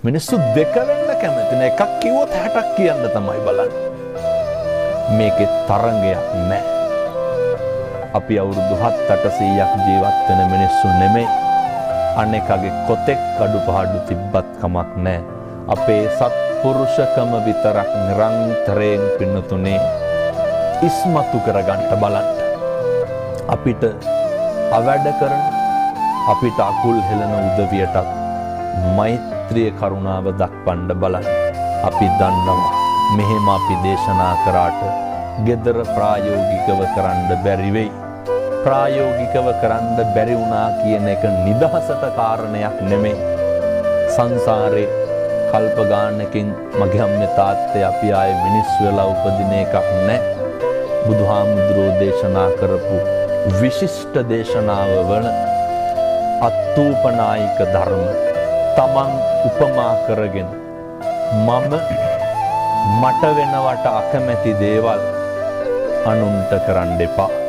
මිනිස්සු දෙක වෙන්න කැමති නෑ. එකක් කිව්වොත් 60ක් කියන්න තමයි බලන්නේ. මේකේ තරංගයක් නෑ. අපි අවුරුදු 700-800ක් ජීවත් වෙන මිනිස්සු නෙමෙයි. අනෙකගේ කොතෙක් අඩුපාඩු තිබ්බත් කමක් නෑ. අපේ සත්පුරුෂකම විතරක් නිරන්තරයෙන් පින්නතුනේ ඉස්මතු කරගන්න බලන්න. අපිට අවැඩ කරන අපිට අකුල් හෙලන උදවියටත් මෛත්‍රිය කරුණාව දක්වන්න බලන්න. අපි දන්නවා මෙහෙම අපි දේශනා කරාට gedara ප්‍රායෝගිකව කරන්න බැරි වෙයි. ප්‍රායෝගිකව කරන්න බැරි වුණා කියන එක නිදහසට කාරණයක් නෙමෙයි. සංසාරේ කල්ප ගානකින් මගේ අම්මේ තාත්තේ අපි ආයේ මිනිස්සු වෙලා උපදින එකක් නෑ. බුදුහාමුදුරෝ දේශනා කරපු විශිෂ්ට දේශනාව වන අත්ූපනායික ධර්ම තමන් උපමා කරගෙන මට වෙනවට අකමැති දේවල් අනුන්ට කරන්න එපා.